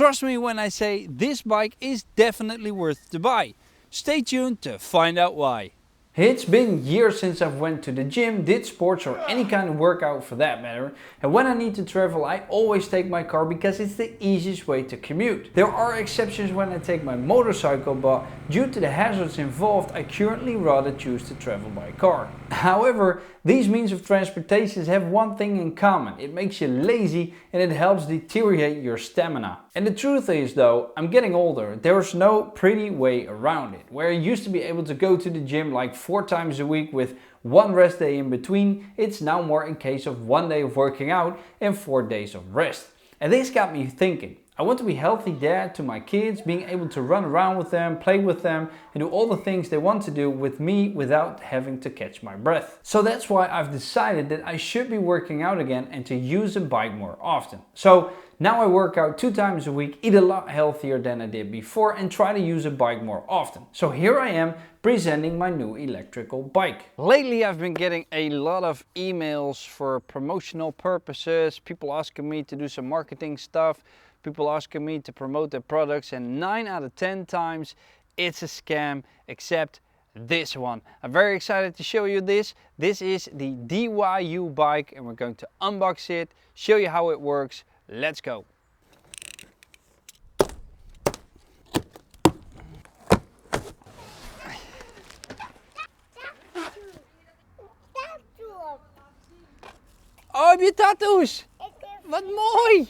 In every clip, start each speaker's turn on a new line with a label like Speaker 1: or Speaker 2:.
Speaker 1: Trust me when I say this bike is definitely worth the buy. Stay tuned to find out why. It's been years since I've went to the gym, did sports or any kind of workout for that matter, and when I need to travel I always take my car because it's the easiest way to commute. There are exceptions when I take my motorcycle, but due to the hazards involved I currently rather choose to travel by car. However, these means of transportation have one thing in common: it makes you lazy and it helps deteriorate your stamina. And the truth is though, I'm getting older, there's no pretty way around it. Where I used to be able to go to the gym like 4 times a week with 1 rest day in between, it's now more in case of 1 day of working out and 4 days of rest. And this got me thinking. I want to be a healthy dad to my kids, being able to run around with them, play with them and do all the things they want to do with me without having to catch my breath. So that's why I've decided that I should be working out again and to use a bike more often. So now I work out 2 times a week, eat a lot healthier than I did before and try to use a bike more often. So here I am presenting my new electrical bike. Lately I've been getting a lot of emails for promotional purposes, people asking me to do some marketing stuff, people asking me to promote their products, and 9 out of 10 times it's a scam, except this one. I'm very excited to show you this. This is the DYU bike and we're going to unbox it, show you how it works. Let's go. Oh, heb je tattoos? Wat mooi!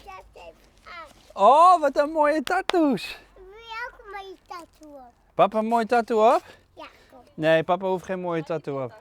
Speaker 1: Oh, wat een mooie tattoos.
Speaker 2: Wil je ook een mooie tattoo op?
Speaker 1: Papa een mooie tattoo op?
Speaker 2: Ja, kom.
Speaker 1: Nee, papa hoeft geen mooie tattoo op.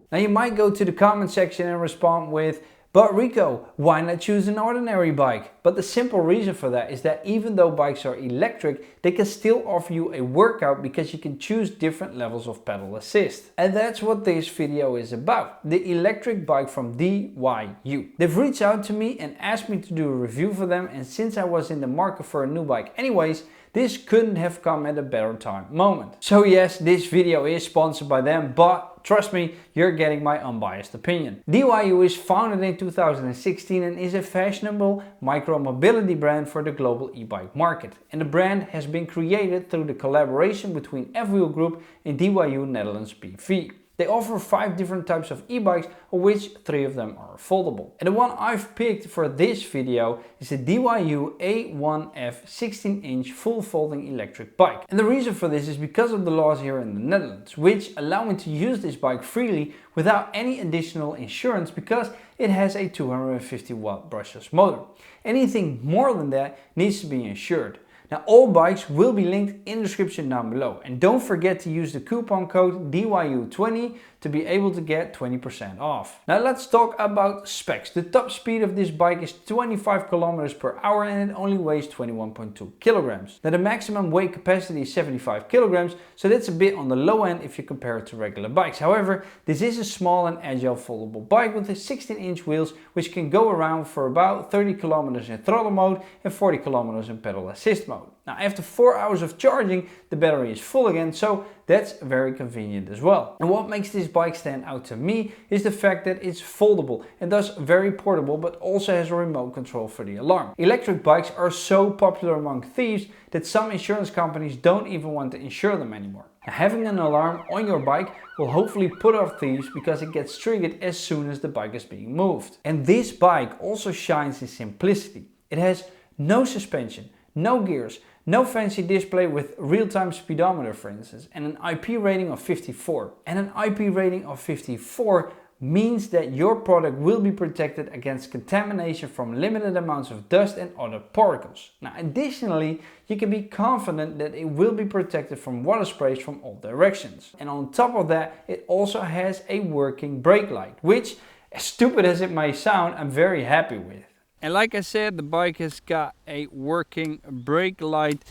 Speaker 1: Now you might go to the comment section and respond with, "But Rico, why not choose an ordinary bike?" But the simple reason for that is that even though bikes are electric, they can still offer you a workout because you can choose different levels of pedal assist. And that's what this video is about, the electric bike from DYU. They've reached out to me and asked me to do a review for them, and since I was in the market for a new bike anyways, this couldn't have come at a better time moment. So yes, this video is sponsored by them, but trust me, you're getting my unbiased opinion. DYU is founded in 2016 and is a fashionable micro-mobility brand for the global e-bike market. And the brand has been created through the collaboration between F-Wheel Group and DYU Netherlands BV. They offer 5 different types of e-bikes, of which 3 of them are foldable. And the one I've picked for this video is the DYU A1F 16-inch full folding electric bike. And the reason for this is because of the laws here in the Netherlands, which allow me to use this bike freely without any additional insurance because it has a 250 watt brushless motor. Anything more than that needs to be insured. Now all bikes will be linked in the description down below, and don't forget to use the coupon code DYU20 to be able to get 20% off. Now let's talk about specs. The top speed of this bike is 25 km per hour and it only weighs 21.2 kilograms. Now the maximum weight capacity is 75 kilograms, so that's a bit on the low end if you compare it to regular bikes. However, this is a small and agile foldable bike with the 16-inch wheels which can go around for about 30 kilometers in throttle mode and 40 kilometers in pedal assist mode. Now after 4 hours of charging the battery is full again, so that's very convenient as well. And what makes this bike stand out to me is the fact that it's foldable and thus very portable, but also has a remote control for the alarm. Electric bikes are so popular among thieves that some insurance companies don't even want to insure them anymore. Now, having an alarm on your bike will hopefully put off thieves because it gets triggered as soon as the bike is being moved. And this bike also shines in simplicity. It has no suspension, no gears, no fancy display with real-time speedometer for instance, and an IP rating of 54. And an IP rating of 54 means that your product will be protected against contamination from limited amounts of dust and other particles. Now additionally, you can be confident that it will be protected from water sprays from all directions. And on top of that, it also has a working brake light, which, as stupid as it may sound, I'm very happy with. And like I said, the bike has got a working brake light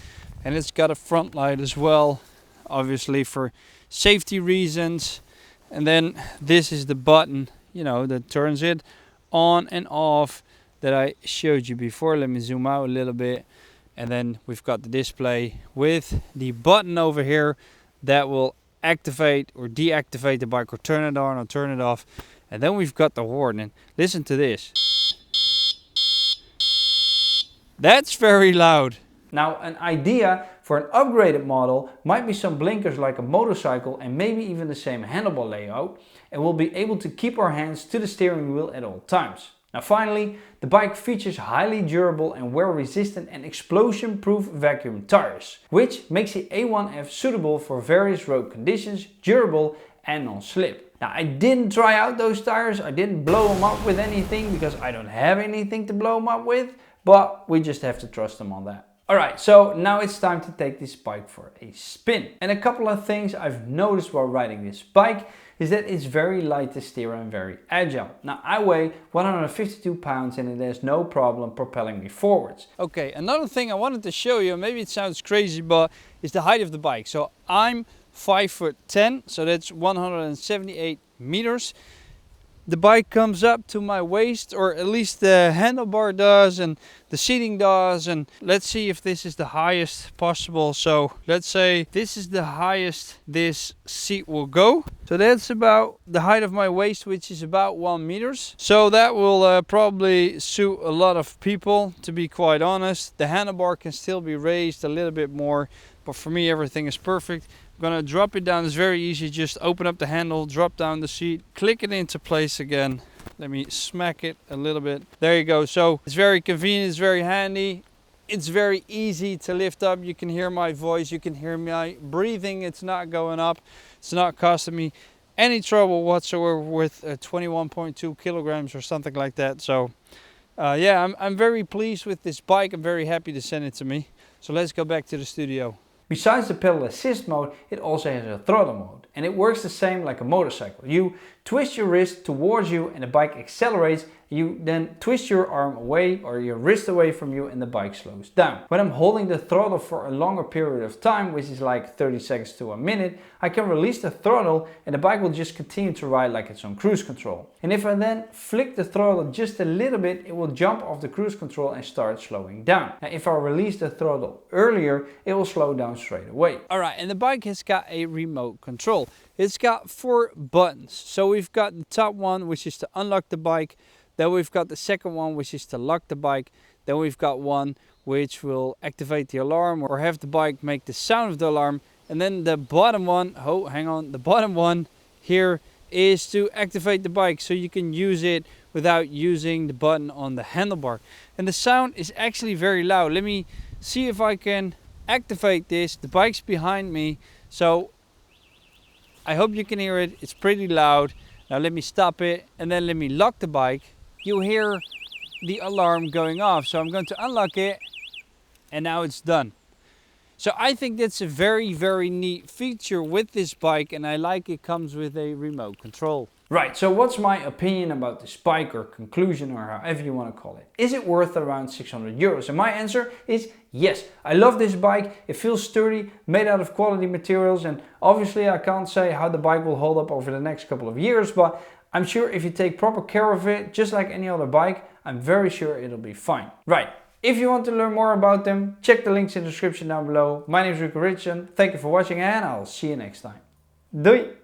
Speaker 1: and it's got a front light as well, obviously for safety reasons. And then this is the button, that turns it on and off that I showed you before. Let me zoom out a little bit. And then we've got the display with the button over here that will activate or deactivate the bike, or turn it on or turn it off. And then we've got the horn, and listen to this. That's very loud. Now, an idea for an upgraded model might be some blinkers like a motorcycle, and maybe even the same handlebar layout, and we'll be able to keep our hands to the steering wheel at all times. Now finally, the bike features highly durable and wear-resistant and explosion-proof vacuum tires, which makes the A1F suitable for various road conditions, durable and non-slip. Now I didn't try out those tires, I didn't blow them up with anything because I don't have anything to blow them up with, but we just have to trust them on that. Alright, so now it's time to take this bike for a spin. And a couple of things I've noticed while riding this bike is that it's very light to steer and very agile. Now I weigh 152 pounds and it has no problem propelling me forwards. Okay, another thing I wanted to show you, maybe it sounds crazy, but is the height of the bike. So I'm 5'10", so that's 178 meters. The bike comes up to my waist, or at least the handlebar does and the seating does. And let's see if this is the highest possible. So let's say this is the highest this seat will go. So that's about the height of my waist, which is about 1 meters. So that will probably suit a lot of people, to be quite honest. The handlebar can still be raised a little bit more, but for me everything is perfect. I'm gonna drop it down. It's very easy. Just open up the handle, drop down the seat, click it into place again. Let me smack it a little bit. There you go. So it's very convenient, it's very handy. It's very easy to lift up. You can hear my voice, you can hear my breathing. It's not going up. It's not costing me any trouble whatsoever with 21.2 kilograms or something like that. So yeah, I'm very pleased with this bike. I'm very happy to send it to me. So let's go back to the studio. Besides the pedal assist mode, it also has a throttle mode, and it works the same like a motorcycle. You twist your wrist towards you and the bike accelerates. You then twist your arm away or your wrist away from you and the bike slows down. When I'm holding the throttle for a longer period of time, which is like 30 seconds to a minute, I can release the throttle and the bike will just continue to ride like it's on cruise control. And if I then flick the throttle just a little bit, it will jump off the cruise control and start slowing down. Now if I release the throttle earlier, it will slow down straight away. Alright, and the bike has got a remote control. It's got 4 buttons. So we've got the top one, which is to unlock the bike. Then we've got the second one, which is to lock the bike. Then we've got one which will activate the alarm or have the bike make the sound of the alarm. And then the bottom one, oh hang on, the bottom one here is to activate the bike, so you can use it without using the button on the handlebar. And the sound is actually very loud. Let me see if I can activate this. The bike's behind me, so I hope you can hear it. It's pretty loud. Now let me stop it and then let me lock the bike. You hear the alarm going off. So I'm going to unlock it and now it's done. So I think that's a very, very neat feature with this bike, and I like it comes with a remote control. Right, so what's my opinion about this bike, or conclusion, or however you want to call it? Is it worth around 600 euros? And my answer is yes. I love this bike. It feels sturdy, made out of quality materials, and obviously I can't say how the bike will hold up over the next couple of years, but I'm sure if you take proper care of it, just like any other bike, I'm very sure it'll be fine. Right. If you want to learn more about them, check the links in the description down below. My name is Rico Richardson. Thank you for watching and I'll see you next time. Doei!